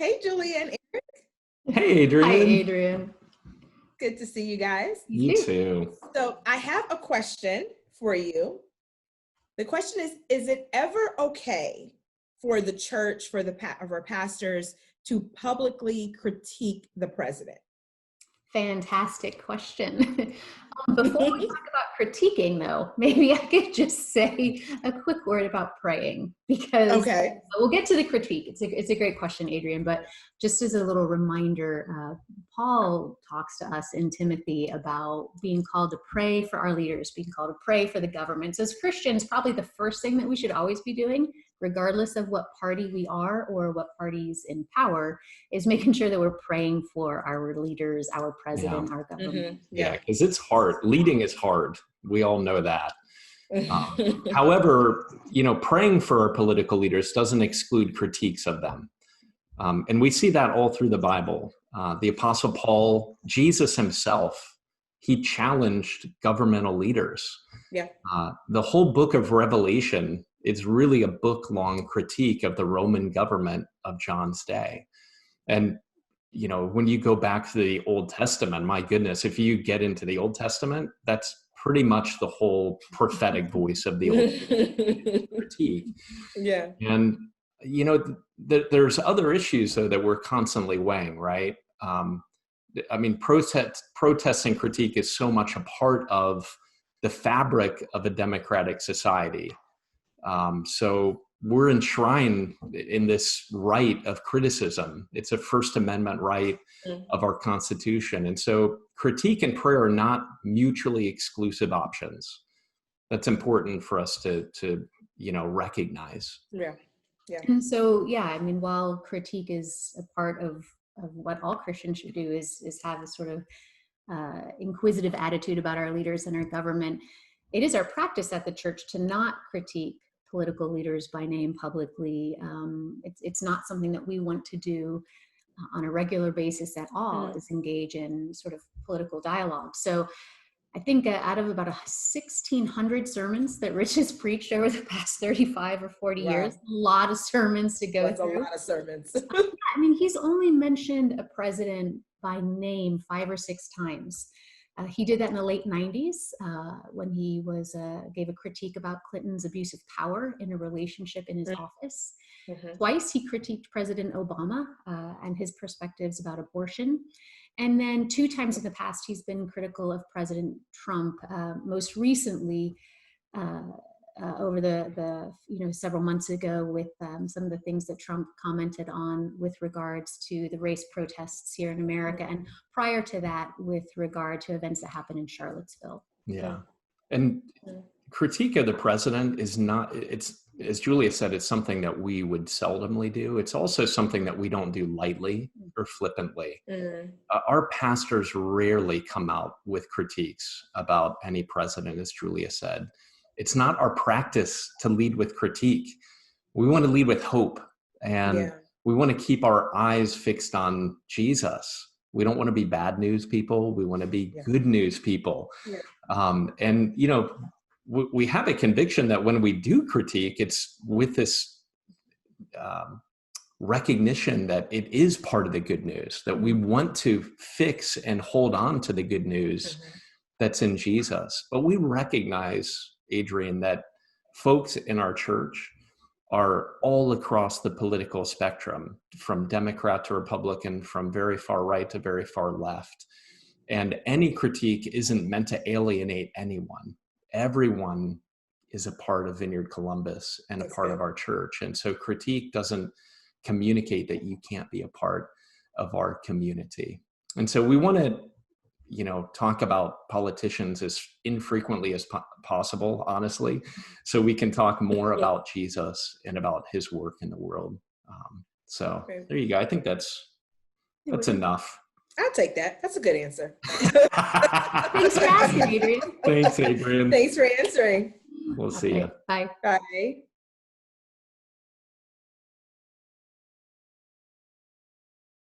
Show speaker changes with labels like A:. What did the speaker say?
A: Hey, Julia and Eric.
B: Hey, Adrian.
C: Hi, Adrian.
A: Good to see you guys.
B: You too.
A: So I have a question for you. The question is it ever okay for the church, for our pastors to publicly critique the president?
C: Fantastic question. Before we talk about critiquing, though, maybe I could just say a quick word about praying, because we'll get to the critique. It's a great question, Adrian, but just as a little reminder, Paul talks to us in Timothy about being called to pray for our leaders, being called to pray for the government. So as Christians, probably the first thing that we should always be doing, regardless of what party we are or what party's in power, is making sure that we're praying for our leaders, our president, our government.
A: Mm-hmm.
B: Yeah, because it's hard. Leading is hard. We all know that. However, praying for our political leaders doesn't exclude critiques of them. And we see that all through the Bible. The Apostle Paul, Jesus himself, he challenged governmental leaders.
A: Yeah.
B: The whole book of Revelation is really a book-long critique of the Roman government of John's day. And, when you go back to the Old Testament, my goodness, if you get into the Old Testament, that's pretty much the whole prophetic voice of the Old Testament critique.
A: Yeah.
B: And, there's other issues, though, that we're constantly weighing, right? Protest and critique is so much a part of the fabric of a democratic society. So we're enshrined in this right of criticism. It's a First Amendment right of our Constitution. And so critique and prayer are not mutually exclusive options. That's important for us to recognize.
A: Yeah. Yeah.
C: And so, while critique is a part of what all Christians should do is have a sort of inquisitive attitude about our leaders and our government, it is our practice at the church to not critique political leaders by name publicly. It's not something that we want to do on a regular basis at all, is engage in sort of political dialogue. So I think out of about 1,600 sermons that Rich has preached over the past 35 or 40 years, a lot of sermons to go through.
A: That's a lot of sermons.
C: He's only mentioned a president by name 5 or 6 times. He did that in the late 90s when he gave a critique about Clinton's abuse of power in a relationship in his office. Twice he critiqued President Obama and his perspectives about abortion. And then 2 times in the past, he's been critical of President Trump, most recently over the several months ago with some of the things that Trump commented on with regards to the race protests here in America, and prior to that with regard to events that happened in Charlottesville.
B: Yeah. And critique of the president is not, it's, as Julia said, it's something that we would seldomly do. It's also something that we don't do lightly or flippantly. Our pastors rarely come out with critiques about any president, as Julia said. It's not our practice to lead with critique. We want to lead with hope, and we want to keep our eyes fixed on Jesus. We don't want to be bad news people. We want to be good news people. We have a conviction that when we do critique, it's with this recognition that it is part of the good news, that we want to fix and hold on to the good news that's in Jesus. But we recognize, Adrian, that folks in our church are all across the political spectrum, from Democrat to Republican, from very far right to very far left. And any critique isn't meant to alienate anyone. Everyone is a part of Vineyard Columbus and a part of our church. And so critique doesn't communicate that you can't be a part of our community. And so we want to talk about politicians as infrequently as possible, honestly, so we can talk more about Jesus and about his work in the world. So there you go. I think that's enough.
A: I'll take that. That's a good answer.
C: Thanks for asking, Adrian.
B: Thanks, Adrian.
A: Thanks for answering.
B: We'll see you.
C: Bye.
A: Bye.